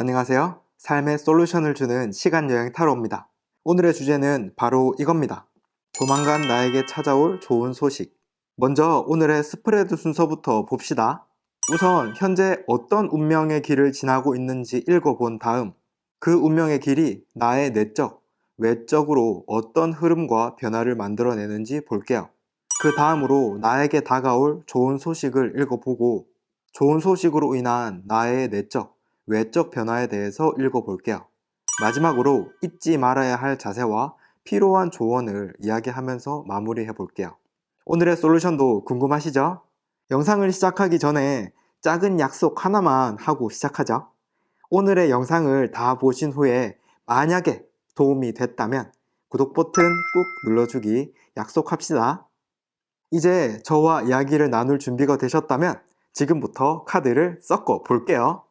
안녕하세요. 삶의 솔루션을 주는 시간여행 타로입니다. 오늘의 주제는 바로 이겁니다. 조만간 나에게 찾아올 좋은 소식. 먼저 오늘의 스프레드 순서부터 봅시다. 우선 현재 어떤 운명의 길을 지나고 있는지 읽어본 다음 그 운명의 길이 나의 내적, 외적으로 어떤 흐름과 변화를 만들어내는지 볼게요. 그 다음으로 나에게 다가올 좋은 소식을 읽어보고 좋은 소식으로 인한 나의 내적, 외적 변화에 대해서 읽어볼게요. 마지막으로 잊지 말아야 할 자세와 필요한 조언을 이야기하면서 마무리해 볼게요. 오늘의 솔루션도 궁금하시죠? 영상을 시작하기 전에 작은 약속 하나만 하고 시작하죠. 오늘의 영상을 다 보신 후에 만약에 도움이 됐다면 구독 버튼 꾹 눌러주기 약속합시다. 이제 저와 이야기를 나눌 준비가 되셨다면 지금부터 카드를 섞어 볼게요.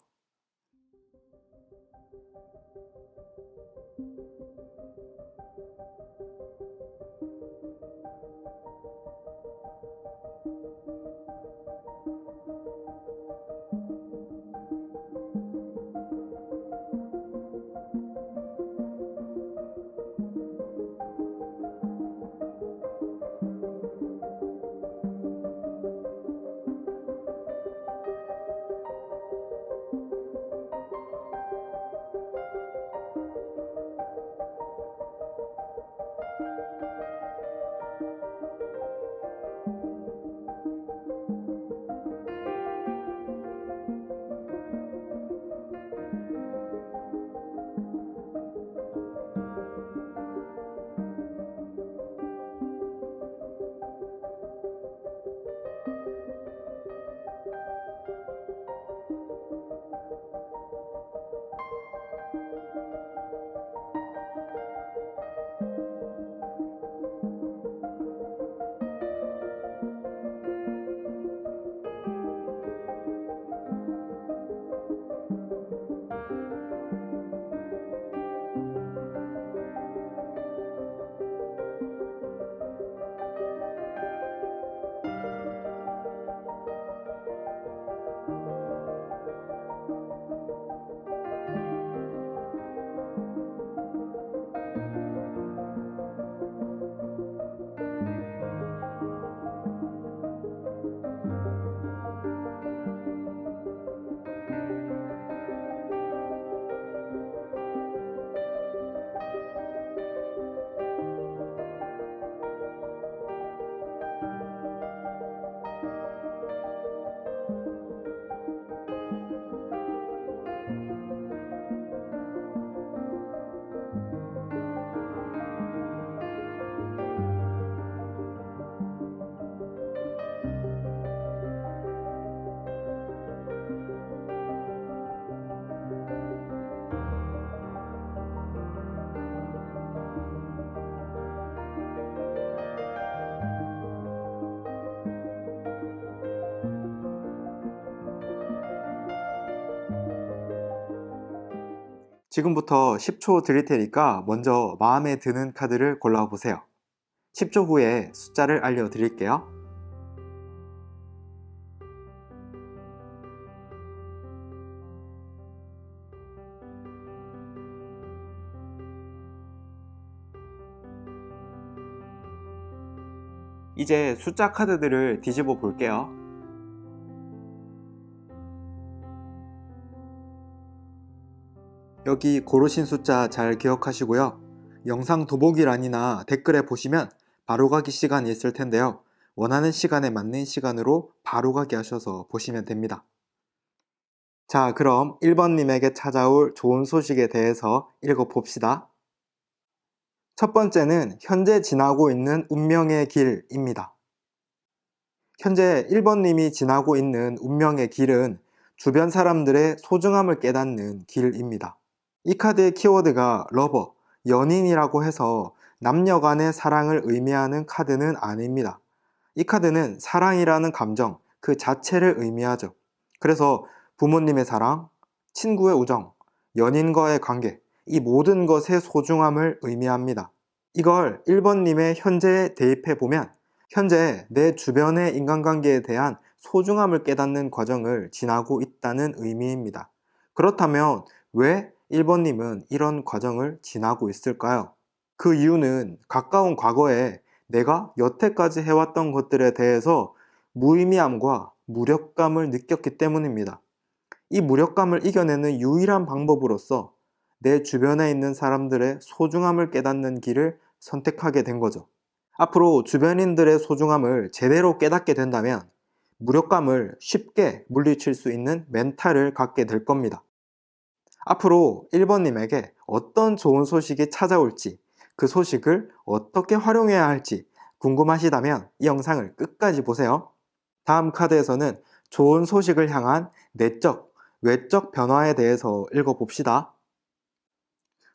지금부터 10초 드릴 테니까 먼저 마음에 드는 카드를 골라보세요. 10초 후에 숫자를 알려드릴게요. 이제 숫자 카드들을 뒤집어 볼게요. 여기 고르신 숫자 잘 기억하시고요. 영상 더보기란이나 댓글에 보시면 바로가기 시간이 있을 텐데요. 원하는 시간에 맞는 시간으로 바로가기 하셔서 보시면 됩니다. 자, 그럼 1번님에게 찾아올 좋은 소식에 대해서 읽어봅시다. 첫 번째는 현재 지나고 있는 운명의 길입니다. 현재 1번님이 지나고 있는 운명의 길은 주변 사람들의 소중함을 깨닫는 길입니다. 이 카드의 키워드가 러버, 연인이라고 해서 남녀 간의 사랑을 의미하는 카드는 아닙니다. 이 카드는 사랑이라는 감정 그 자체를 의미하죠. 그래서 부모님의 사랑, 친구의 우정, 연인과의 관계, 이 모든 것의 소중함을 의미합니다. 이걸 1번님의 현재에 대입해보면 현재 내 주변의 인간관계에 대한 소중함을 깨닫는 과정을 지나고 있다는 의미입니다. 그렇다면 왜 1번님은 이런 과정을 지나고 있을까요? 그 이유는 가까운 과거에 내가 여태까지 해왔던 것들에 대해서 무의미함과 무력감을 느꼈기 때문입니다. 이 무력감을 이겨내는 유일한 방법으로서 내 주변에 있는 사람들의 소중함을 깨닫는 길을 선택하게 된 거죠. 앞으로 주변인들의 소중함을 제대로 깨닫게 된다면 무력감을 쉽게 물리칠 수 있는 멘탈을 갖게 될 겁니다. 앞으로 1번님에게 어떤 좋은 소식이 찾아올지, 그 소식을 어떻게 활용해야 할지 궁금하시다면 이 영상을 끝까지 보세요. 다음 카드에서는 좋은 소식을 향한 내적, 외적 변화에 대해서 읽어봅시다.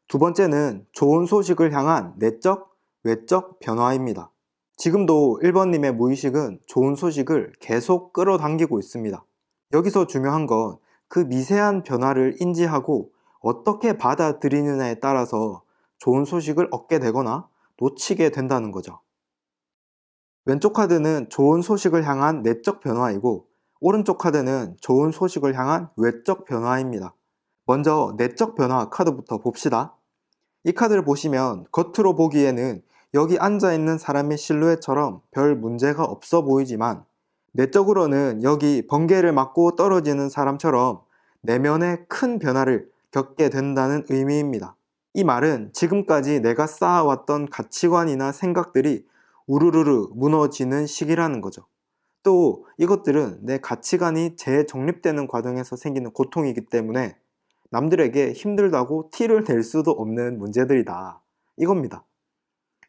두 번째는 좋은 소식을 향한 내적, 외적 변화입니다. 지금도 1번님의 무의식은 좋은 소식을 계속 끌어당기고 있습니다. 여기서 중요한 건 그 미세한 변화를 인지하고 어떻게 받아들이느냐에 따라서 좋은 소식을 얻게 되거나 놓치게 된다는 거죠. 왼쪽 카드는 좋은 소식을 향한 내적 변화이고 오른쪽 카드는 좋은 소식을 향한 외적 변화입니다. 먼저 내적 변화 카드부터 봅시다. 이 카드를 보시면 겉으로 보기에는 여기 앉아있는 사람의 실루엣처럼 별 문제가 없어 보이지만 내적으로는 여기 번개를 맞고 떨어지는 사람처럼 내면에 큰 변화를 겪게 된다는 의미입니다. 이 말은 지금까지 내가 쌓아왔던 가치관이나 생각들이 우르르르 무너지는 시기라는 거죠. 또 이것들은 내 가치관이 재정립되는 과정에서 생기는 고통이기 때문에 남들에게 힘들다고 티를 낼 수도 없는 문제들이다. 이겁니다.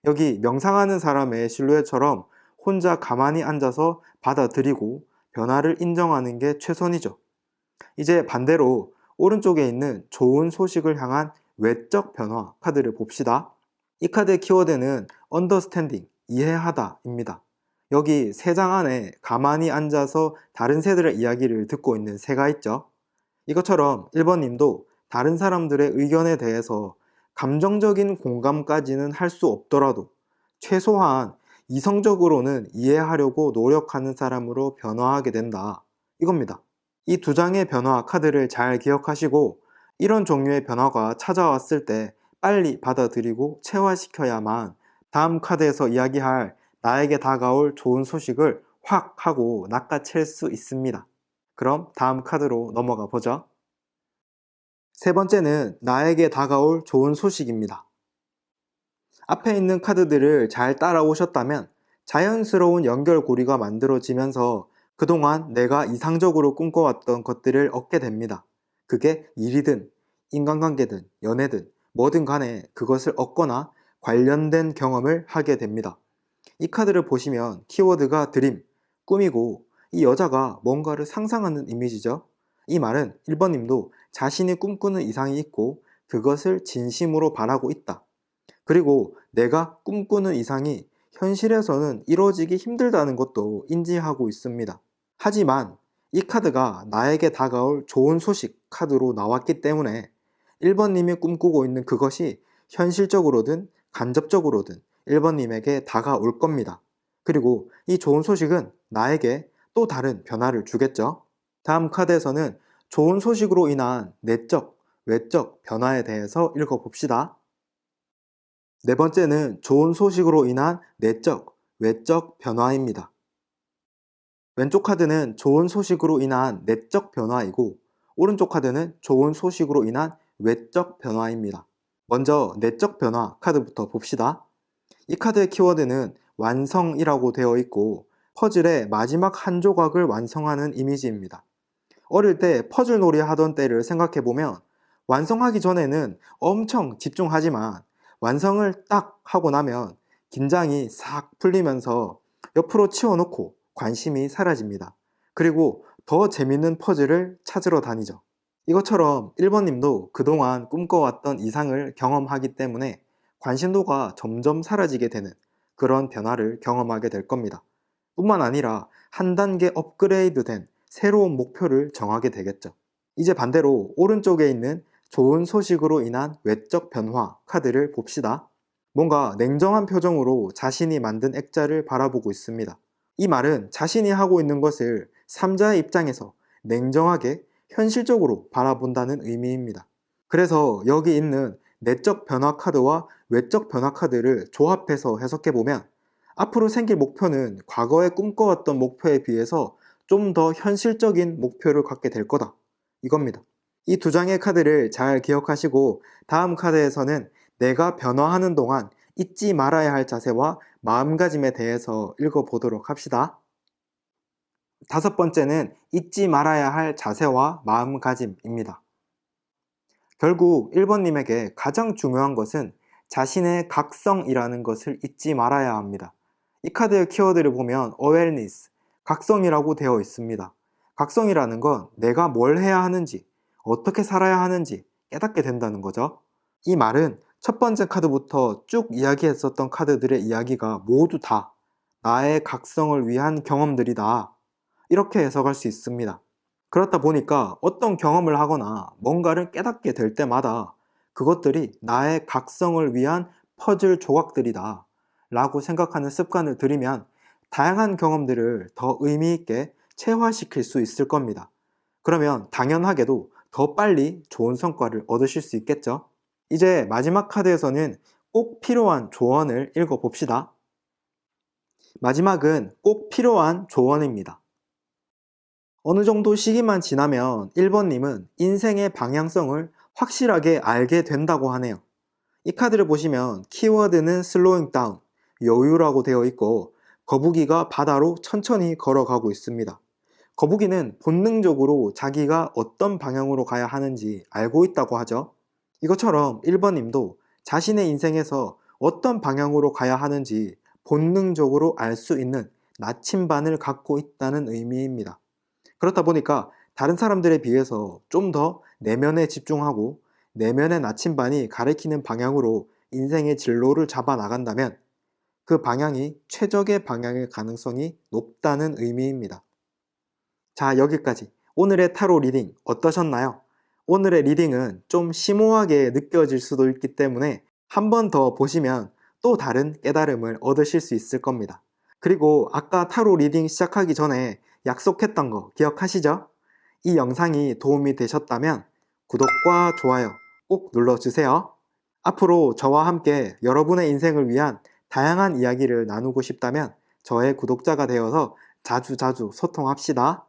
여기 명상하는 사람의 실루엣처럼 혼자 가만히 앉아서 받아들이고 변화를 인정하는 게 최선이죠. 이제 반대로 오른쪽에 있는 좋은 소식을 향한 외적 변화 카드를 봅시다. 이 카드의 키워드는 understanding, 이해하다 입니다. 여기 세 장 안에 가만히 앉아서 다른 새들의 이야기를 듣고 있는 새가 있죠. 이것처럼 1번님도 다른 사람들의 의견에 대해서 감정적인 공감까지는 할 수 없더라도 최소한 이성적으로는 이해하려고 노력하는 사람으로 변화하게 된다. 이겁니다. 이 두 장의 변화 카드를 잘 기억하시고 이런 종류의 변화가 찾아왔을 때 빨리 받아들이고 체화시켜야만 다음 카드에서 이야기할 나에게 다가올 좋은 소식을 확 하고 낚아챌 수 있습니다. 그럼 다음 카드로 넘어가 보죠. 세 번째는 나에게 다가올 좋은 소식입니다. 앞에 있는 카드들을 잘 따라오셨다면 자연스러운 연결고리가 만들어지면서 그동안 내가 이상적으로 꿈꿔왔던 것들을 얻게 됩니다. 그게 일이든 인간관계든 연애든 뭐든 간에 그것을 얻거나 관련된 경험을 하게 됩니다. 이 카드를 보시면 키워드가 드림, 꿈이고 이 여자가 뭔가를 상상하는 이미지죠. 이 말은 1번님도 자신이 꿈꾸는 이상이 있고 그것을 진심으로 바라고 있다. 그리고 내가 꿈꾸는 이상이 현실에서는 이루어지기 힘들다는 것도 인지하고 있습니다. 하지만 이 카드가 나에게 다가올 좋은 소식 카드로 나왔기 때문에 1번님이 꿈꾸고 있는 그것이 현실적으로든 간접적으로든 1번님에게 다가올 겁니다. 그리고 이 좋은 소식은 나에게 또 다른 변화를 주겠죠. 다음 카드에서는 좋은 소식으로 인한 내적, 외적 변화에 대해서 읽어봅시다. 네 번째는 좋은 소식으로 인한 내적, 외적 변화입니다. 왼쪽 카드는 좋은 소식으로 인한 내적 변화이고 오른쪽 카드는 좋은 소식으로 인한 외적 변화입니다. 먼저 내적 변화 카드부터 봅시다. 이 카드의 키워드는 완성이라고 되어 있고 퍼즐의 마지막 한 조각을 완성하는 이미지입니다. 어릴 때 퍼즐 놀이 하던 때를 생각해보면 완성하기 전에는 엄청 집중하지만 완성을 딱 하고 나면 긴장이 싹 풀리면서 옆으로 치워놓고 관심이 사라집니다. 그리고 더 재밌는 퍼즐을 찾으러 다니죠. 이것처럼 1번님도 그동안 꿈꿔왔던 이상을 경험하기 때문에 관심도가 점점 사라지게 되는 그런 변화를 경험하게 될 겁니다. 뿐만 아니라 한 단계 업그레이드된 새로운 목표를 정하게 되겠죠. 이제 반대로 오른쪽에 있는 좋은 소식으로 인한 외적 변화 카드를 봅시다. 뭔가 냉정한 표정으로 자신이 만든 액자를 바라보고 있습니다. 이 말은 자신이 하고 있는 것을 3자의 입장에서 냉정하게 현실적으로 바라본다는 의미입니다. 그래서 여기 있는 내적 변화 카드와 외적 변화 카드를 조합해서 해석해보면 앞으로 생길 목표는 과거에 꿈꿔왔던 목표에 비해서 좀 더 현실적인 목표를 갖게 될 거다. 이겁니다. 이 두 장의 카드를 잘 기억하시고 다음 카드에서는 내가 변화하는 동안 잊지 말아야 할 자세와 마음가짐에 대해서 읽어보도록 합시다. 다섯 번째는 잊지 말아야 할 자세와 마음가짐입니다. 결국 1번님에게 가장 중요한 것은 자신의 각성이라는 것을 잊지 말아야 합니다. 이 카드의 키워드를 보면 awareness, 각성이라고 되어 있습니다. 각성이라는 건 내가 뭘 해야 하는지, 어떻게 살아야 하는지 깨닫게 된다는 거죠. 이 말은 첫 번째 카드부터 쭉 이야기했었던 카드들의 이야기가 모두 다 나의 각성을 위한 경험들이다. 이렇게 해석할 수 있습니다. 그렇다 보니까 어떤 경험을 하거나 뭔가를 깨닫게 될 때마다 그것들이 나의 각성을 위한 퍼즐 조각들이다 라고 생각하는 습관을 들이면 다양한 경험들을 더 의미 있게 체화시킬 수 있을 겁니다. 그러면 당연하게도 더 빨리 좋은 성과를 얻으실 수 있겠죠? 이제 마지막 카드에서는 꼭 필요한 조언을 읽어봅시다. 마지막은 꼭 필요한 조언입니다. 어느 정도 시기만 지나면 1번님은 인생의 방향성을 확실하게 알게 된다고 하네요. 이 카드를 보시면 키워드는 slowing down, 여유라고 되어 있고 거북이가 바다로 천천히 걸어가고 있습니다. 거북이는 본능적으로 자기가 어떤 방향으로 가야 하는지 알고 있다고 하죠. 이것처럼 1번님도 자신의 인생에서 어떤 방향으로 가야 하는지 본능적으로 알 수 있는 나침반을 갖고 있다는 의미입니다. 그렇다 보니까 다른 사람들에 비해서 좀 더 내면에 집중하고 내면의 나침반이 가리키는 방향으로 인생의 진로를 잡아 나간다면 그 방향이 최적의 방향일 가능성이 높다는 의미입니다. 자, 여기까지 오늘의 타로 리딩 어떠셨나요? 오늘의 리딩은 좀 심오하게 느껴질 수도 있기 때문에 한 번 더 보시면 또 다른 깨달음을 얻으실 수 있을 겁니다. 그리고 아까 타로 리딩 시작하기 전에 약속했던 거 기억하시죠? 이 영상이 도움이 되셨다면 구독과 좋아요 꼭 눌러주세요. 앞으로 저와 함께 여러분의 인생을 위한 다양한 이야기를 나누고 싶다면 저의 구독자가 되어서 자주자주 소통합시다.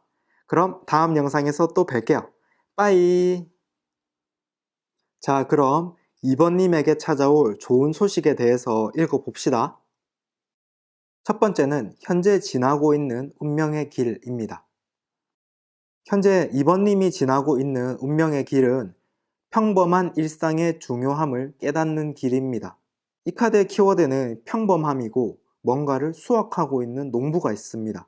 그럼 다음 영상에서 또 뵐게요. 빠이. 자, 그럼 2번님에게 찾아올 좋은 소식에 대해서 읽어봅시다. 첫 번째는 현재 지나고 있는 운명의 길입니다. 현재 2번님이 지나고 있는 운명의 길은 평범한 일상의 중요함을 깨닫는 길입니다. 이 카드의 키워드는 평범함이고 뭔가를 수확하고 있는 농부가 있습니다.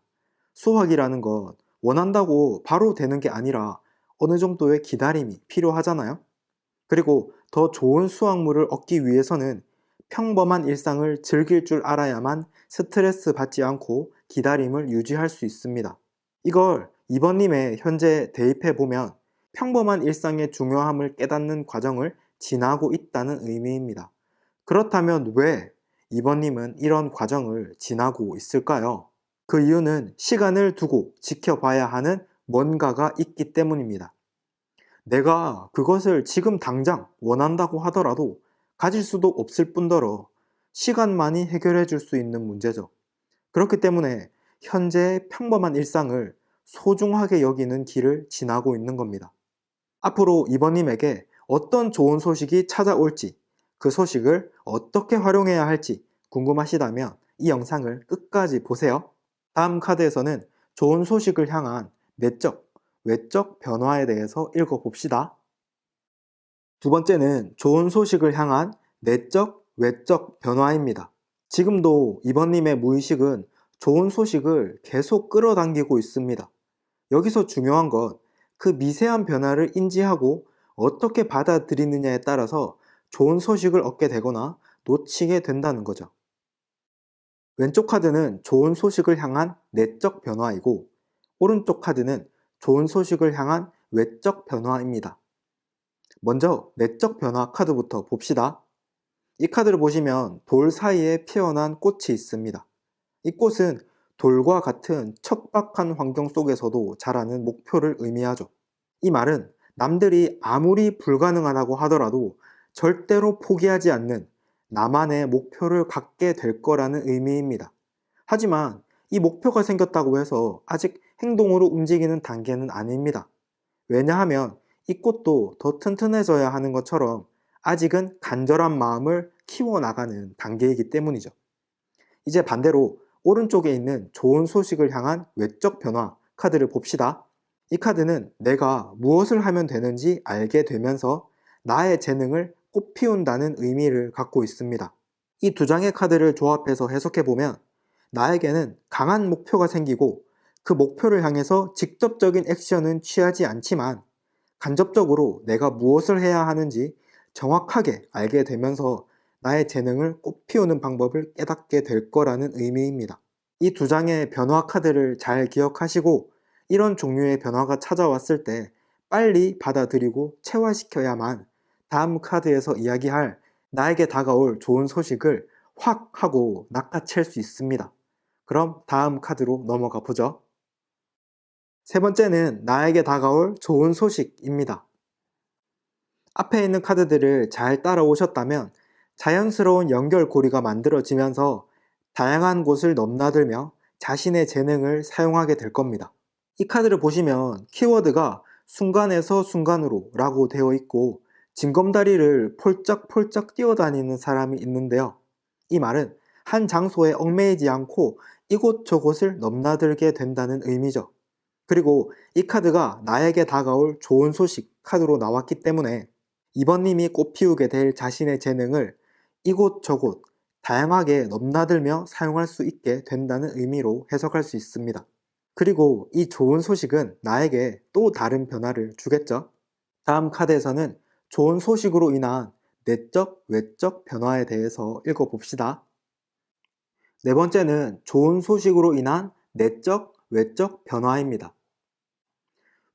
수확이라는 건 원한다고 바로 되는 게 아니라 어느 정도의 기다림이 필요하잖아요. 그리고 더 좋은 수확물을 얻기 위해서는 평범한 일상을 즐길 줄 알아야만 스트레스 받지 않고 기다림을 유지할 수 있습니다. 이걸 2번님의 현재 대입해보면 평범한 일상의 중요함을 깨닫는 과정을 지나고 있다는 의미입니다. 그렇다면 왜 2번님은 이런 과정을 지나고 있을까요? 그 이유는 시간을 두고 지켜봐야 하는 뭔가가 있기 때문입니다. 내가 그것을 지금 당장 원한다고 하더라도 가질 수도 없을 뿐더러 시간만이 해결해 줄 수 있는 문제죠. 그렇기 때문에 현재의 평범한 일상을 소중하게 여기는 길을 지나고 있는 겁니다. 앞으로 이번님에게 어떤 좋은 소식이 찾아올지, 그 소식을 어떻게 활용해야 할지 궁금하시다면 이 영상을 끝까지 보세요. 다음 카드에서는 좋은 소식을 향한 내적, 외적 변화에 대해서 읽어봅시다. 두 번째는 좋은 소식을 향한 내적, 외적 변화입니다. 지금도 이번님의 무의식은 좋은 소식을 계속 끌어당기고 있습니다. 여기서 중요한 건 그 미세한 변화를 인지하고 어떻게 받아들이느냐에 따라서 좋은 소식을 얻게 되거나 놓치게 된다는 거죠. 왼쪽 카드는 좋은 소식을 향한 내적 변화이고 오른쪽 카드는 좋은 소식을 향한 외적 변화입니다. 먼저 내적 변화 카드부터 봅시다. 이 카드를 보시면 돌 사이에 피어난 꽃이 있습니다. 이 꽃은 돌과 같은 척박한 환경 속에서도 자라는 목표를 의미하죠. 이 말은 남들이 아무리 불가능하다고 하더라도 절대로 포기하지 않는 나만의 목표를 갖게 될 거라는 의미입니다. 하지만 이 목표가 생겼다고 해서 아직 행동으로 움직이는 단계는 아닙니다. 왜냐하면 이 꽃도 더 튼튼해져야 하는 것처럼 아직은 간절한 마음을 키워나가는 단계이기 때문이죠. 이제 반대로 오른쪽에 있는 좋은 소식을 향한 외적 변화 카드를 봅시다. 이 카드는 내가 무엇을 하면 되는지 알게 되면서 나의 재능을 꽃피운다는 의미를 갖고 있습니다. 이 두 장의 카드를 조합해서 해석해보면 나에게는 강한 목표가 생기고 그 목표를 향해서 직접적인 액션은 취하지 않지만 간접적으로 내가 무엇을 해야 하는지 정확하게 알게 되면서 나의 재능을 꽃피우는 방법을 깨닫게 될 거라는 의미입니다. 이 두 장의 변화 카드를 잘 기억하시고 이런 종류의 변화가 찾아왔을 때 빨리 받아들이고 체화시켜야만 다음 카드에서 이야기할 나에게 다가올 좋은 소식을 확 하고 낚아챌 수 있습니다. 그럼 다음 카드로 넘어가 보죠. 세 번째는 나에게 다가올 좋은 소식입니다. 앞에 있는 카드들을 잘 따라오셨다면 자연스러운 연결고리가 만들어지면서 다양한 곳을 넘나들며 자신의 재능을 사용하게 될 겁니다. 이 카드를 보시면 키워드가 순간에서 순간으로 라고 되어 있고 징검다리를 폴짝폴짝 뛰어다니는 사람이 있는데요. 이 말은 한 장소에 얽매이지 않고 이곳저곳을 넘나들게 된다는 의미죠. 그리고 이 카드가 나에게 다가올 좋은 소식 카드로 나왔기 때문에 이번님이 꽃피우게 될 자신의 재능을 이곳저곳 다양하게 넘나들며 사용할 수 있게 된다는 의미로 해석할 수 있습니다. 그리고 이 좋은 소식은 나에게 또 다른 변화를 주겠죠. 다음 카드에서는 좋은 소식으로 인한 내적, 외적 변화에 대해서 읽어봅시다. 네 번째는 좋은 소식으로 인한 내적, 외적 변화입니다.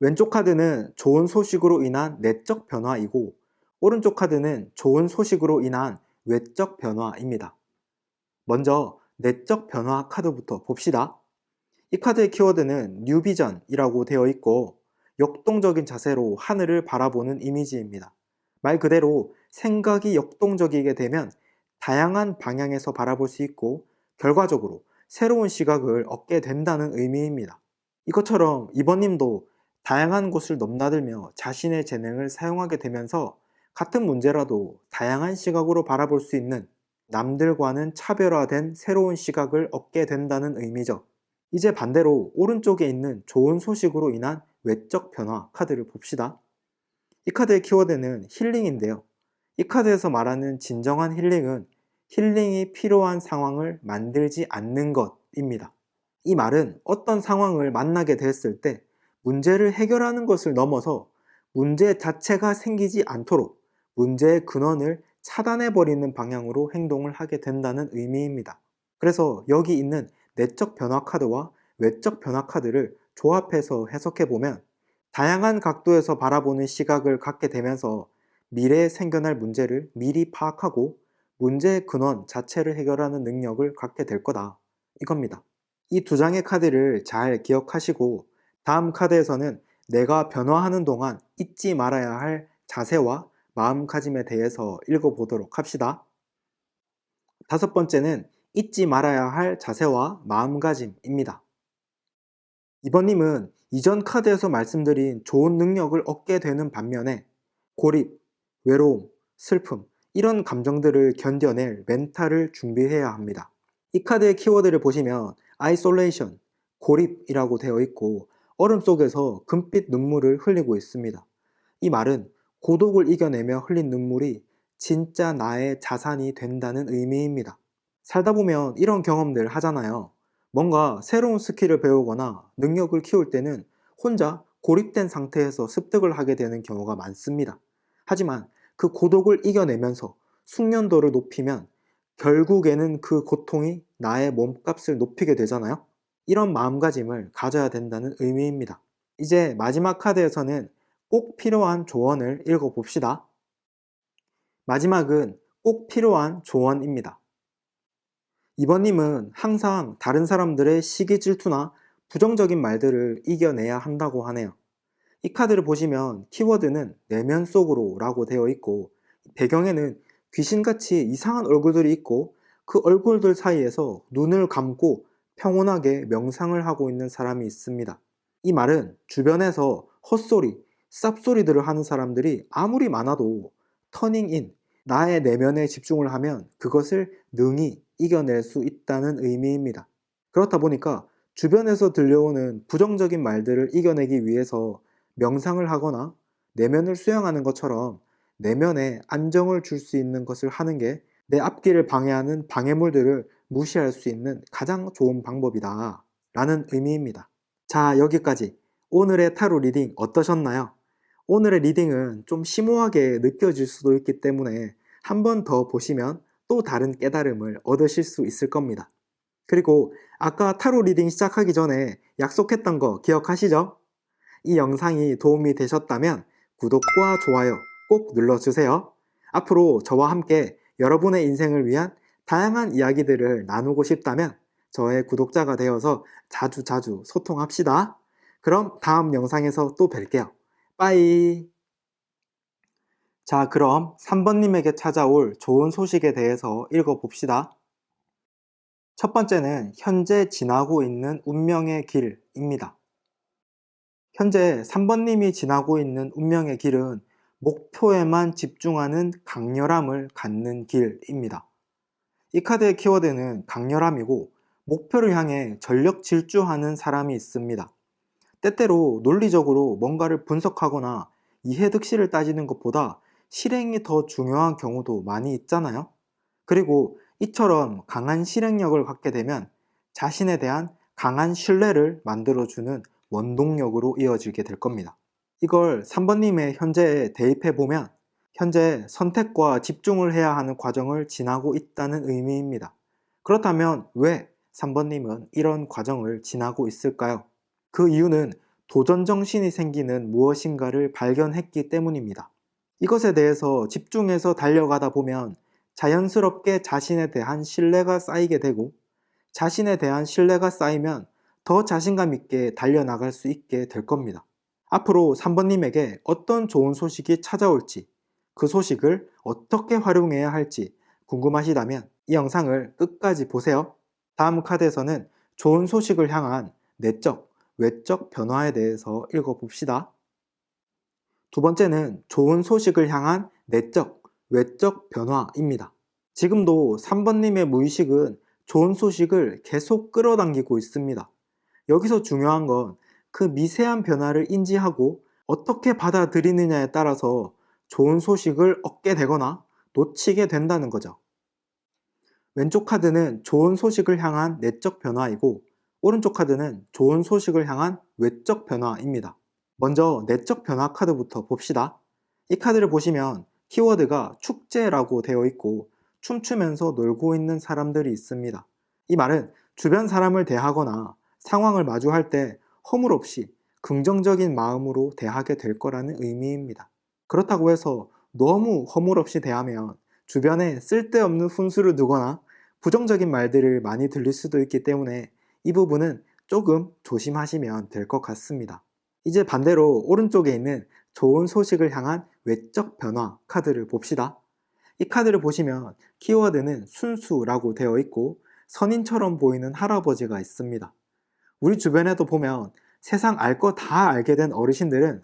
왼쪽 카드는 좋은 소식으로 인한 내적 변화이고 오른쪽 카드는 좋은 소식으로 인한 외적 변화입니다. 먼저 내적 변화 카드부터 봅시다. 이 카드의 키워드는 뉴비전이라고 되어 있고 역동적인 자세로 하늘을 바라보는 이미지입니다. 말 그대로 생각이 역동적이게 되면 다양한 방향에서 바라볼 수 있고 결과적으로 새로운 시각을 얻게 된다는 의미입니다. 이것처럼 이번님도 다양한 곳을 넘나들며 자신의 재능을 사용하게 되면서 같은 문제라도 다양한 시각으로 바라볼 수 있는 남들과는 차별화된 새로운 시각을 얻게 된다는 의미죠. 이제 반대로 오른쪽에 있는 좋은 소식으로 인한 외적 변화 카드를 봅시다. 이 카드의 키워드는 힐링인데요. 이 카드에서 말하는 진정한 힐링은 힐링이 필요한 상황을 만들지 않는 것입니다. 이 말은 어떤 상황을 만나게 됐을 때 문제를 해결하는 것을 넘어서 문제 자체가 생기지 않도록 문제의 근원을 차단해버리는 방향으로 행동을 하게 된다는 의미입니다. 그래서 여기 있는 내적 변화 카드와 외적 변화 카드를 조합해서 해석해보면 다양한 각도에서 바라보는 시각을 갖게 되면서 미래에 생겨날 문제를 미리 파악하고 문제의 근원 자체를 해결하는 능력을 갖게 될 거다. 이겁니다. 이 두 장의 카드를 잘 기억하시고 다음 카드에서는 내가 변화하는 동안 잊지 말아야 할 자세와 마음가짐에 대해서 읽어보도록 합시다. 다섯 번째는 잊지 말아야 할 자세와 마음가짐입니다. 이번님은 이전 카드에서 말씀드린 좋은 능력을 얻게 되는 반면에 고립, 외로움, 슬픔 이런 감정들을 견뎌낼 멘탈을 준비해야 합니다. 이 카드의 키워드를 보시면 isolation, 고립이라고 되어 있고 얼음 속에서 금빛 눈물을 흘리고 있습니다. 이 말은 고독을 이겨내며 흘린 눈물이 진짜 나의 자산이 된다는 의미입니다. 살다 보면 이런 경험들 하잖아요. 뭔가 새로운 스킬을 배우거나 능력을 키울 때는 혼자 고립된 상태에서 습득을 하게 되는 경우가 많습니다. 하지만 그 고독을 이겨내면서 숙련도를 높이면 결국에는 그 고통이 나의 몸값을 높이게 되잖아요. 이런 마음가짐을 가져야 된다는 의미입니다. 이제 마지막 카드에서는 꼭 필요한 조언을 읽어봅시다. 마지막은 꼭 필요한 조언입니다. 이번님은 항상 다른 사람들의 시기 질투나 부정적인 말들을 이겨내야 한다고 하네요. 이 카드를 보시면 키워드는 내면 속으로 라고 되어 있고 배경에는 귀신같이 이상한 얼굴들이 있고 그 얼굴들 사이에서 눈을 감고 평온하게 명상을 하고 있는 사람이 있습니다. 이 말은 주변에서 헛소리, 쌉소리들을 하는 사람들이 아무리 많아도 터닝인, 나의 내면에 집중을 하면 그것을 능히 이겨낼 수 있다는 의미입니다. 그렇다 보니까 주변에서 들려오는 부정적인 말들을 이겨내기 위해서 명상을 하거나 내면을 수양하는 것처럼 내면에 안정을 줄 수 있는 것을 하는 게 내 앞길을 방해하는 방해물들을 무시할 수 있는 가장 좋은 방법이다 라는 의미입니다. 자, 여기까지 오늘의 타로 리딩 어떠셨나요? 오늘의 리딩은 좀 심오하게 느껴질 수도 있기 때문에 한 번 더 보시면 또 다른 깨달음을 얻으실 수 있을 겁니다. 그리고 아까 타로 리딩 시작하기 전에 약속했던 거 기억하시죠? 이 영상이 도움이 되셨다면 구독과 좋아요 꼭 눌러주세요. 앞으로 저와 함께 여러분의 인생을 위한 다양한 이야기들을 나누고 싶다면 저의 구독자가 되어서 자주 소통합시다. 그럼 다음 영상에서 또 뵐게요. 빠이. 자, 그럼 3번님에게 찾아올 좋은 소식에 대해서 읽어봅시다. 첫 번째는 현재 지나고 있는 운명의 길입니다. 현재 3번님이 지나고 있는 운명의 길은 목표에만 집중하는 강렬함을 갖는 길입니다. 이 카드의 키워드는 강렬함이고 목표를 향해 전력 질주하는 사람이 있습니다. 때때로 논리적으로 뭔가를 분석하거나 이해득실을 따지는 것보다 실행이 더 중요한 경우도 많이 있잖아요. 그리고 이처럼 강한 실행력을 갖게 되면 자신에 대한 강한 신뢰를 만들어주는 원동력으로 이어지게 될 겁니다. 이걸 3번님의 현재에 대입해보면 현재 선택과 집중을 해야 하는 과정을 지나고 있다는 의미입니다. 그렇다면 왜 3번님은 이런 과정을 지나고 있을까요? 그 이유는 도전 정신이 생기는 무엇인가를 발견했기 때문입니다. 이것에 대해서 집중해서 달려가다 보면 자연스럽게 자신에 대한 신뢰가 쌓이게 되고 자신에 대한 신뢰가 쌓이면 더 자신감 있게 달려나갈 수 있게 될 겁니다. 앞으로 3번님에게 어떤 좋은 소식이 찾아올지 그 소식을 어떻게 활용해야 할지 궁금하시다면 이 영상을 끝까지 보세요. 다음 카드에서는 좋은 소식을 향한 내적, 외적 변화에 대해서 읽어봅시다. 두 번째는 좋은 소식을 향한 내적, 외적 변화입니다. 지금도 3번님의 무의식은 좋은 소식을 계속 끌어당기고 있습니다. 여기서 중요한 건 그 미세한 변화를 인지하고 어떻게 받아들이느냐에 따라서 좋은 소식을 얻게 되거나 놓치게 된다는 거죠. 왼쪽 카드는 좋은 소식을 향한 내적 변화이고 오른쪽 카드는 좋은 소식을 향한 외적 변화입니다. 먼저 내적 변화 카드부터 봅시다. 이 카드를 보시면 키워드가 축제라고 되어 있고 춤추면서 놀고 있는 사람들이 있습니다. 이 말은 주변 사람을 대하거나 상황을 마주할 때 허물없이 긍정적인 마음으로 대하게 될 거라는 의미입니다. 그렇다고 해서 너무 허물없이 대하면 주변에 쓸데없는 훈수를 두거나 부정적인 말들을 많이 들릴 수도 있기 때문에 이 부분은 조금 조심하시면 될 것 같습니다. 이제 반대로 오른쪽에 있는 좋은 소식을 향한 외적 변화 카드를 봅시다. 이 카드를 보시면 키워드는 순수라고 되어 있고 선인처럼 보이는 할아버지가 있습니다. 우리 주변에도 보면 세상 알 거 다 알게 된 어르신들은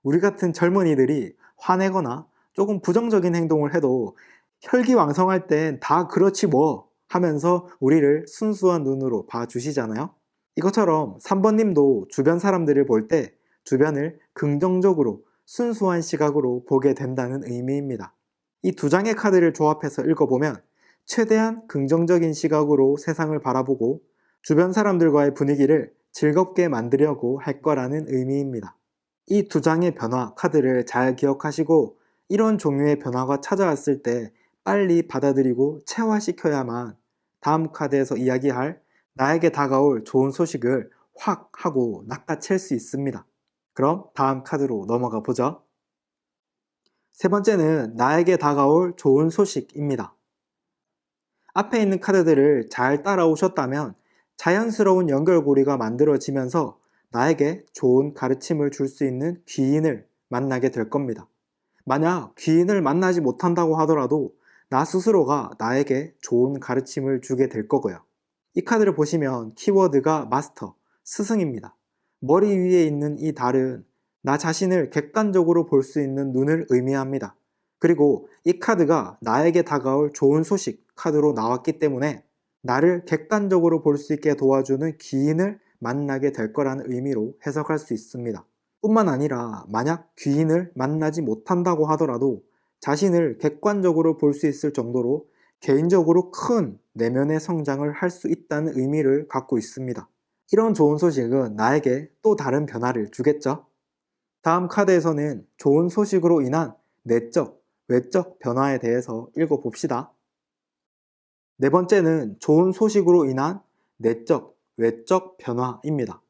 우리 같은 젊은이들이 화내거나 조금 부정적인 행동을 해도 혈기왕성할 땐 다 그렇지 뭐 하면서 우리를 순수한 눈으로 봐주시잖아요. 이것처럼 3번님도 주변 사람들을 볼 때 주변을 긍정적으로 순수한 시각으로 보게 된다는 의미입니다. 이 두 장의 카드를 조합해서 읽어보면 최대한 긍정적인 시각으로 세상을 바라보고 주변 사람들과의 분위기를 즐겁게 만들려고 할 거라는 의미입니다. 이 두 장의 변화 카드를 잘 기억하시고 이런 종류의 변화가 찾아왔을 때 빨리 받아들이고 체화시켜야만 다음 카드에서 이야기할 나에게 다가올 좋은 소식을 확 하고 낚아챌 수 있습니다. 그럼 다음 카드로 넘어가 보죠. 세 번째는 나에게 다가올 좋은 소식입니다. 앞에 있는 카드들을 잘 따라오셨다면 자연스러운 연결고리가 만들어지면서 나에게 좋은 가르침을 줄 수 있는 귀인을 만나게 될 겁니다. 만약 귀인을 만나지 못한다고 하더라도 나 스스로가 나에게 좋은 가르침을 주게 될 거고요. 이 카드를 보시면 키워드가 마스터, 스승입니다. 머리 위에 있는 이 달은 나 자신을 객관적으로 볼 수 있는 눈을 의미합니다. 그리고 이 카드가 나에게 다가올 좋은 소식 카드로 나왔기 때문에 나를 객관적으로 볼 수 있게 도와주는 귀인을 만나게 될 거라는 의미로 해석할 수 있습니다. 뿐만 아니라 만약 귀인을 만나지 못한다고 하더라도 자신을 객관적으로 볼 수 있을 정도로 개인적으로 큰 내면의 성장을 할 수 있다는 의미를 갖고 있습니다. 이런 좋은 소식은 나에게 또 다른 변화를 주겠죠? 다음 카드에서는 좋은 소식으로 인한 내적, 외적 변화에 대해서 읽어봅시다. 네 번째는 좋은 소식으로 인한 내적, 외적 변화입니다.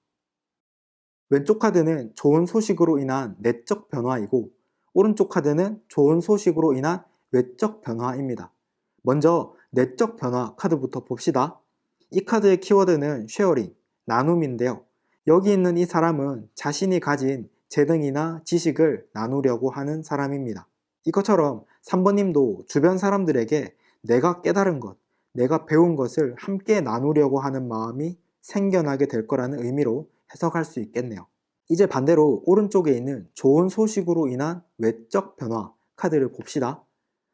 왼쪽 카드는 좋은 소식으로 인한 내적 변화이고 오른쪽 카드는 좋은 소식으로 인한 외적 변화입니다. 먼저 내적 변화 카드부터 봅시다. 이 카드의 키워드는 쉐어링, 나눔인데요. 여기 있는 이 사람은 자신이 가진 재능이나 지식을 나누려고 하는 사람입니다. 이것처럼 3번님도 주변 사람들에게 내가 깨달은 것, 내가 배운 것을 함께 나누려고 하는 마음이 생겨나게 될 거라는 의미로 해석할 수 있겠네요. 이제 반대로 오른쪽에 있는 좋은 소식으로 인한 외적 변화 카드를 봅시다.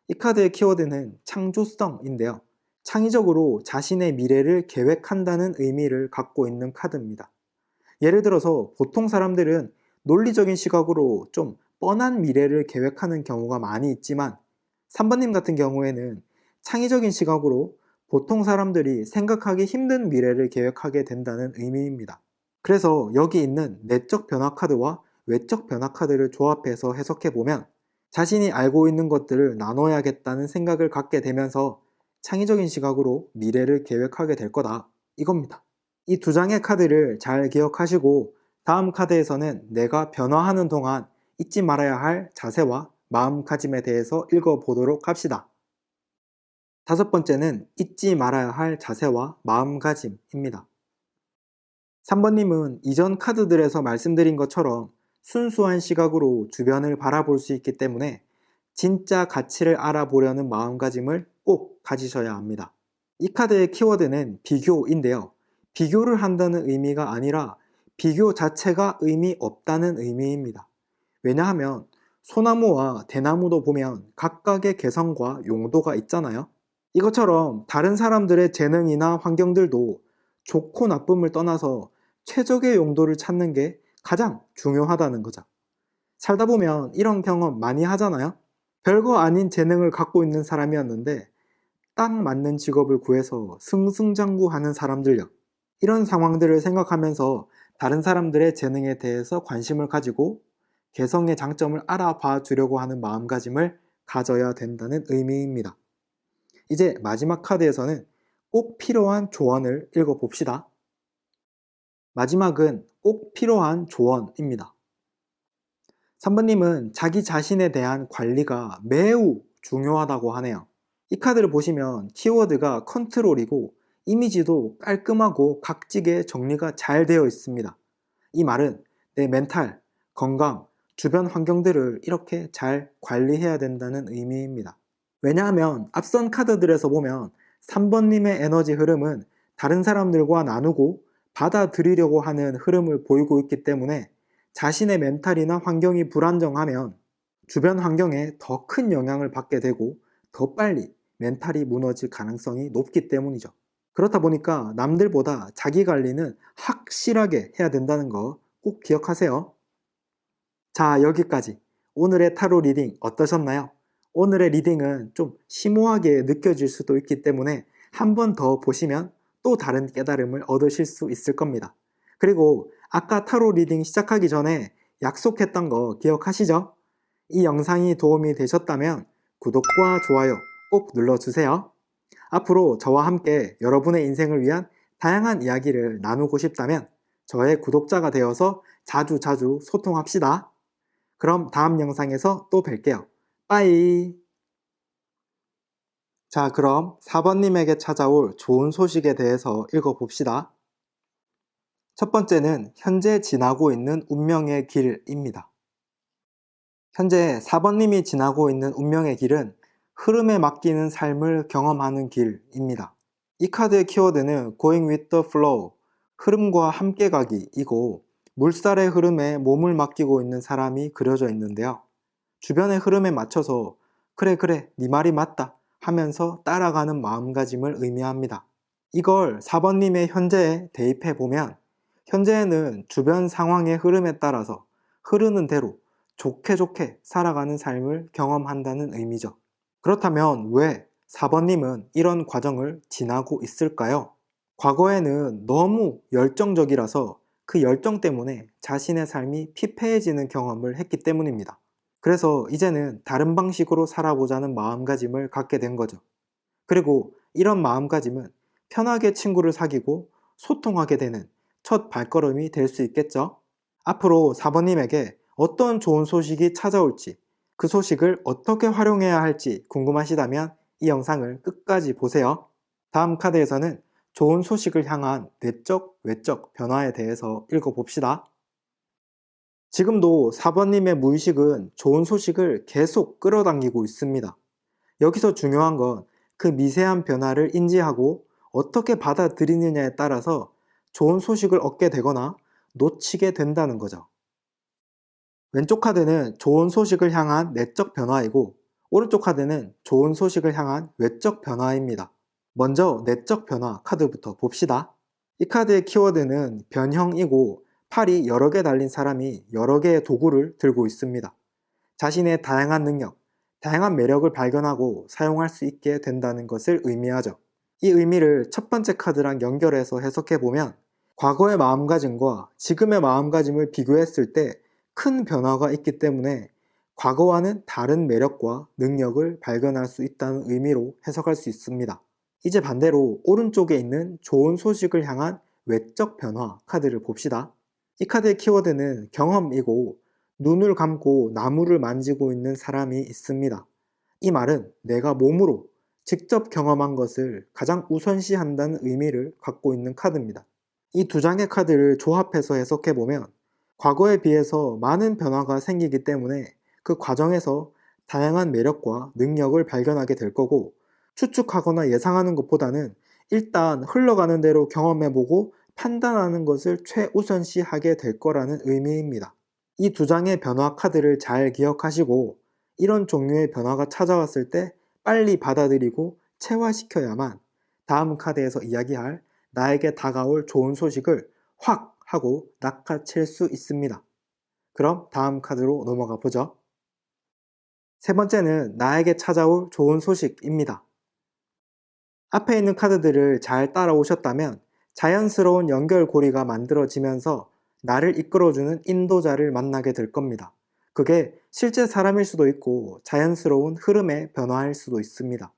이 카드의 키워드는 창조성인데요. 창의적으로 자신의 미래를 계획한다는 의미를 갖고 있는 카드입니다. 예를 들어서 보통 사람들은 논리적인 시각으로 좀 뻔한 미래를 계획하는 경우가 많이 있지만 3번님 같은 경우에는 창의적인 시각으로 보통 사람들이 생각하기 힘든 미래를 계획하게 된다는 의미입니다. 그래서 여기 있는 내적 변화 카드와 외적 변화 카드를 조합해서 해석해보면 자신이 알고 있는 것들을 나눠야겠다는 생각을 갖게 되면서 창의적인 시각으로 미래를 계획하게 될 거다 이겁니다. 이 두 장의 카드를 잘 기억하시고 다음 카드에서는 내가 변화하는 동안 잊지 말아야 할 자세와 마음가짐에 대해서 읽어보도록 합시다. 다섯 번째는 잊지 말아야 할 자세와 마음가짐입니다. 3번님은 이전 카드들에서 말씀드린 것처럼 순수한 시각으로 주변을 바라볼 수 있기 때문에 진짜 가치를 알아보려는 마음가짐을 꼭 가지셔야 합니다. 이 카드의 키워드는 비교인데요. 비교를 한다는 의미가 아니라 비교 자체가 의미 없다는 의미입니다. 왜냐하면 소나무와 대나무도 보면 각각의 개성과 용도가 있잖아요. 이것처럼 다른 사람들의 재능이나 환경들도 좋고 나쁨을 떠나서 최적의 용도를 찾는 게 가장 중요하다는 거죠. 살다 보면 이런 경험 많이 하잖아요. 별거 아닌 재능을 갖고 있는 사람이었는데 딱 맞는 직업을 구해서 승승장구하는 사람들요. 이런 상황들을 생각하면서 다른 사람들의 재능에 대해서 관심을 가지고 개성의 장점을 알아봐 주려고 하는 마음가짐을 가져야 된다는 의미입니다. 이제 마지막 카드에서는 꼭 필요한 조언을 읽어봅시다. 마지막은 꼭 필요한 조언입니다. 3번님은 자기 자신에 대한 관리가 매우 중요하다고 하네요. 이 카드를 보시면 키워드가 컨트롤이고 이미지도 깔끔하고 각지게 정리가 잘 되어 있습니다. 이 말은 내 멘탈, 건강, 주변 환경들을 이렇게 잘 관리해야 된다는 의미입니다. 왜냐하면 앞선 카드들에서 보면 3번님의 에너지 흐름은 다른 사람들과 나누고 받아들이려고 하는 흐름을 보이고 있기 때문에 자신의 멘탈이나 환경이 불안정하면 주변 환경에 더 큰 영향을 받게 되고 더 빨리 멘탈이 무너질 가능성이 높기 때문이죠. 그렇다 보니까 남들보다 자기 관리는 확실하게 해야 된다는 거 꼭 기억하세요. 자, 여기까지. 오늘의 타로 리딩 어떠셨나요? 오늘의 리딩은 좀 심오하게 느껴질 수도 있기 때문에 한 번 더 보시면 또 다른 깨달음을 얻으실 수 있을 겁니다. 그리고 아까 타로 리딩 시작하기 전에 약속했던 거 기억하시죠? 이 영상이 도움이 되셨다면 구독과 좋아요 꼭 눌러주세요. 앞으로 저와 함께 여러분의 인생을 위한 다양한 이야기를 나누고 싶다면 저의 구독자가 되어서 자주 소통합시다. 그럼 다음 영상에서 또 뵐게요. 빠이. 자, 그럼 4번님에게 찾아올 좋은 소식에 대해서 읽어봅시다. 첫 번째는 현재 지나고 있는 운명의 길입니다. 현재 4번님이 지나고 있는 운명의 길은 흐름에 맡기는 삶을 경험하는 길입니다. 이 카드의 키워드는 Going with the flow, 흐름과 함께 가기이고 물살의 흐름에 몸을 맡기고 있는 사람이 그려져 있는데요. 주변의 흐름에 맞춰서 그래 네 말이 맞다 하면서 따라가는 마음가짐을 의미합니다. 이걸 4번님의 현재에 대입해보면 현재에는 주변 상황의 흐름에 따라서 흐르는 대로 좋게 살아가는 삶을 경험한다는 의미죠. 그렇다면 왜 4번님은 이런 과정을 지나고 있을까요? 과거에는 너무 열정적이라서 그 열정 때문에 자신의 삶이 피폐해지는 경험을 했기 때문입니다. 그래서 이제는 다른 방식으로 살아보자는 마음가짐을 갖게 된 거죠. 그리고 이런 마음가짐은 편하게 친구를 사귀고 소통하게 되는 첫 발걸음이 될 수 있겠죠? 앞으로 4번님에게 어떤 좋은 소식이 찾아올지, 그 소식을 어떻게 활용해야 할지 궁금하시다면 이 영상을 끝까지 보세요. 다음 카드에서는 좋은 소식을 향한 내적, 외적 변화에 대해서 읽어봅시다. 지금도 4번님의 무의식은 좋은 소식을 계속 끌어당기고 있습니다. 여기서 중요한 건 그 미세한 변화를 인지하고 어떻게 받아들이느냐에 따라서 좋은 소식을 얻게 되거나 놓치게 된다는 거죠. 왼쪽 카드는 좋은 소식을 향한 내적 변화이고 오른쪽 카드는 좋은 소식을 향한 외적 변화입니다. 먼저 내적 변화 카드부터 봅시다. 이 카드의 키워드는 변형이고 팔이 여러 개 달린 사람이 여러 개의 도구를 들고 있습니다. 자신의 다양한 능력, 다양한 매력을 발견하고 사용할 수 있게 된다는 것을 의미하죠. 이 의미를 첫 번째 카드랑 연결해서 해석해보면 과거의 마음가짐과 지금의 마음가짐을 비교했을 때 큰 변화가 있기 때문에 과거와는 다른 매력과 능력을 발견할 수 있다는 의미로 해석할 수 있습니다. 이제 반대로 오른쪽에 있는 좋은 소식을 향한 외적 변화 카드를 봅시다. 이 카드의 키워드는 경험이고 눈을 감고 나무를 만지고 있는 사람이 있습니다. 이 말은 내가 몸으로 직접 경험한 것을 가장 우선시한다는 의미를 갖고 있는 카드입니다. 이 두 장의 카드를 조합해서 해석해보면 과거에 비해서 많은 변화가 생기기 때문에 그 과정에서 다양한 매력과 능력을 발견하게 될 거고 추측하거나 예상하는 것보다는 일단 흘러가는 대로 경험해보고 판단하는 것을 최우선시하게 될 거라는 의미입니다. 이 두 장의 변화 카드를 잘 기억하시고 이런 종류의 변화가 찾아왔을 때 빨리 받아들이고 체화시켜야만 다음 카드에서 이야기할 나에게 다가올 좋은 소식을 확 하고 낚아챌 수 있습니다. 그럼 다음 카드로 넘어가 보죠. 세 번째는 나에게 찾아올 좋은 소식입니다. 앞에 있는 카드들을 잘 따라오셨다면 자연스러운 연결고리가 만들어지면서 나를 이끌어주는 인도자를 만나게 될 겁니다. 그게 실제 사람일 수도 있고 자연스러운 흐름의 변화일 수도 있습니다.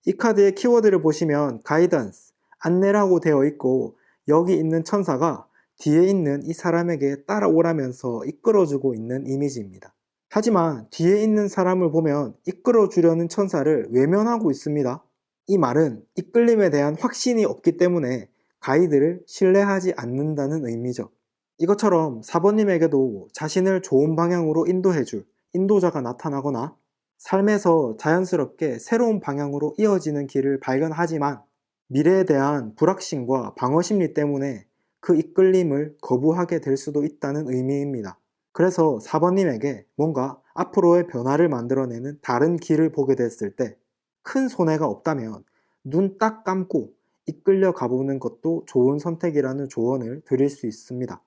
이 카드의 키워드를 보시면 가이던스, 안내라고 되어 있고 여기 있는 천사가 뒤에 있는 이 사람에게 따라오라면서 이끌어주고 있는 이미지입니다. 하지만 뒤에 있는 사람을 보면 이끌어주려는 천사를 외면하고 있습니다. 이 말은 이끌림에 대한 확신이 없기 때문에 가이드를 신뢰하지 않는다는 의미죠. 이것처럼 4번님에게도 자신을 좋은 방향으로 인도해줄 인도자가 나타나거나 삶에서 자연스럽게 새로운 방향으로 이어지는 길을 발견하지만 미래에 대한 불확신과 방어심리 때문에 그 이끌림을 거부하게 될 수도 있다는 의미입니다. 그래서 4번님에게 뭔가 앞으로의 변화를 만들어내는 다른 길을 보게 됐을 때 큰 손해가 없다면 눈 딱 감고 이끌려 가보는 것도 좋은 선택이라는 조언을 드릴 수 있습니다.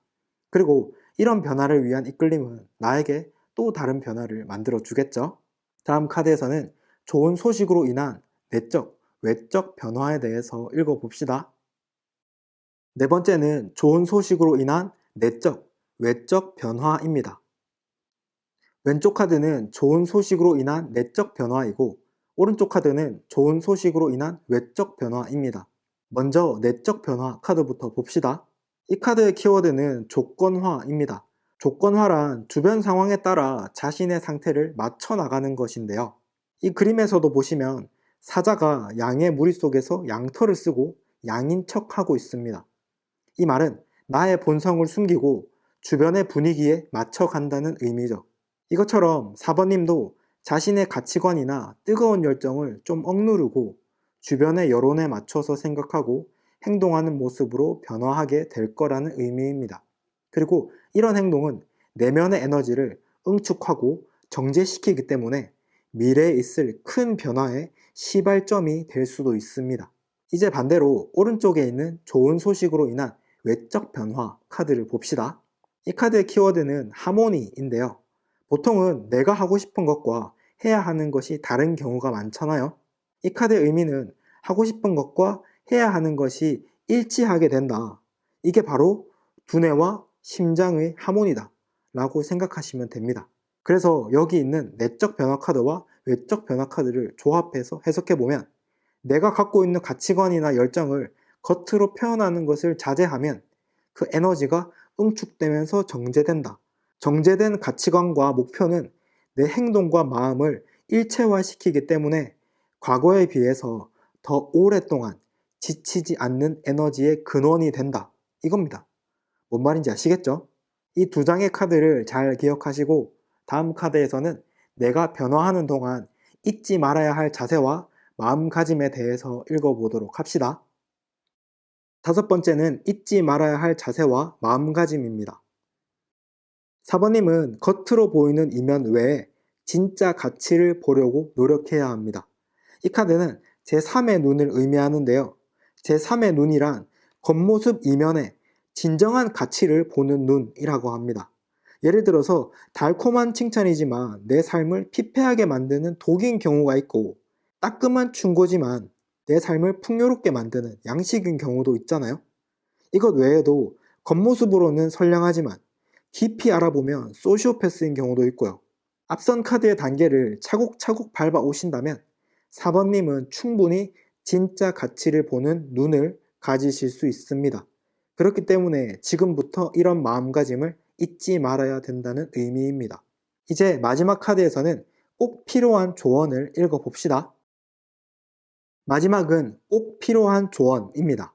그리고 이런 변화를 위한 이끌림은 나에게 또 다른 변화를 만들어 주겠죠. 다음 카드에서는 좋은 소식으로 인한 내적, 외적 변화에 대해서 읽어봅시다. 네 번째는 좋은 소식으로 인한 내적, 외적 변화입니다. 왼쪽 카드는 좋은 소식으로 인한 내적 변화이고 오른쪽 카드는 좋은 소식으로 인한 외적 변화입니다. 먼저 내적 변화 카드부터 봅시다. 이 카드의 키워드는 조건화입니다. 조건화란 주변 상황에 따라 자신의 상태를 맞춰 나가는 것인데요. 이 그림에서도 보시면 사자가 양의 무리 속에서 양털을 쓰고 양인 척하고 있습니다. 이 말은 나의 본성을 숨기고 주변의 분위기에 맞춰간다는 의미죠. 이것처럼 4번님도 자신의 가치관이나 뜨거운 열정을 좀 억누르고 주변의 여론에 맞춰서 생각하고 행동하는 모습으로 변화하게 될 거라는 의미입니다. 그리고 이런 행동은 내면의 에너지를 응축하고 정제시키기 때문에 미래에 있을 큰 변화의 시발점이 될 수도 있습니다. 이제 반대로 오른쪽에 있는 좋은 소식으로 인한 외적 변화 카드를 봅시다. 이 카드의 키워드는 하모니인데요. 보통은 내가 하고 싶은 것과 해야 하는 것이 다른 경우가 많잖아요. 이 카드의 의미는 하고 싶은 것과 해야 하는 것이 일치하게 된다. 이게 바로 두뇌와 심장의 하모니다 라고 생각하시면 됩니다. 그래서 여기 있는 내적 변화 카드와 외적 변화 카드를 조합해서 해석해보면 내가 갖고 있는 가치관이나 열정을 겉으로 표현하는 것을 자제하면 그 에너지가 응축되면서 정제된다. 정제된 가치관과 목표는 내 행동과 마음을 일체화시키기 때문에 과거에 비해서 더 오랫동안 지치지 않는 에너지의 근원이 된다. 이겁니다. 뭔 말인지 아시겠죠? 이 두 장의 카드를 잘 기억하시고 다음 카드에서는 내가 변화하는 동안 잊지 말아야 할 자세와 마음가짐에 대해서 읽어보도록 합시다. 5번째는 잊지 말아야 할 자세와 마음가짐입니다. 4번님은 겉으로 보이는 이면 외에 진짜 가치를 보려고 노력해야 합니다. 이 카드는 제3의 눈을 의미하는데요. 제3의 눈이란 겉모습 이면에 진정한 가치를 보는 눈이라고 합니다. 예를 들어서 달콤한 칭찬이지만 내 삶을 피폐하게 만드는 독인 경우가 있고 따끔한 충고지만 내 삶을 풍요롭게 만드는 양식인 경우도 있잖아요. 이것 외에도 겉모습으로는 선량하지만 깊이 알아보면 소시오패스인 경우도 있고요. 앞선 카드의 단계를 차곡차곡 밟아 오신다면 4번님은 충분히 진짜 가치를 보는 눈을 가지실 수 있습니다. 그렇기 때문에 지금부터 이런 마음가짐을 잊지 말아야 된다는 의미입니다. 이제 마지막 카드에서는 꼭 필요한 조언을 읽어봅시다. 마지막은 꼭 필요한 조언입니다.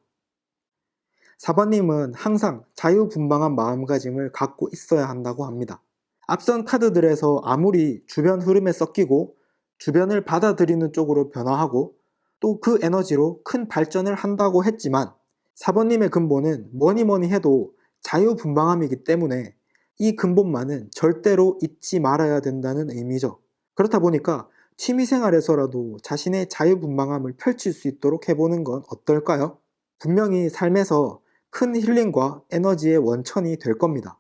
4번님은 항상 자유분방한 마음가짐을 갖고 있어야 한다고 합니다. 앞선 카드들에서 아무리 주변 흐름에 섞이고 주변을 받아들이는 쪽으로 변화하고 또 그 에너지로 큰 발전을 한다고 했지만 4번님의 근본은 뭐니 해도 자유분방함이기 때문에 이 근본만은 절대로 잊지 말아야 된다는 의미죠. 그렇다 보니까 취미생활에서라도 자신의 자유분방함을 펼칠 수 있도록 해보는 건 어떨까요? 분명히 삶에서 큰 힐링과 에너지의 원천이 될 겁니다.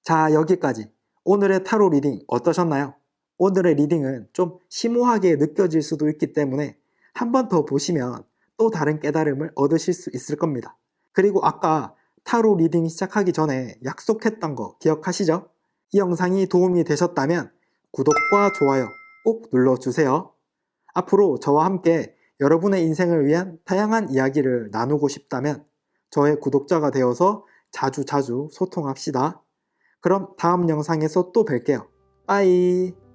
자, 여기까지. 오늘의 타로 리딩 어떠셨나요? 오늘의 리딩은 좀 심오하게 느껴질 수도 있기 때문에 한 번 더 보시면 또 다른 깨달음을 얻으실 수 있을 겁니다. 그리고 아까 타로 리딩 시작하기 전에 약속했던 거 기억하시죠? 이 영상이 도움이 되셨다면 구독과 좋아요 꼭 눌러주세요. 앞으로 저와 함께 여러분의 인생을 위한 다양한 이야기를 나누고 싶다면 저의 구독자가 되어서 자주 소통합시다. 그럼 다음 영상에서 또 뵐게요. 빠이.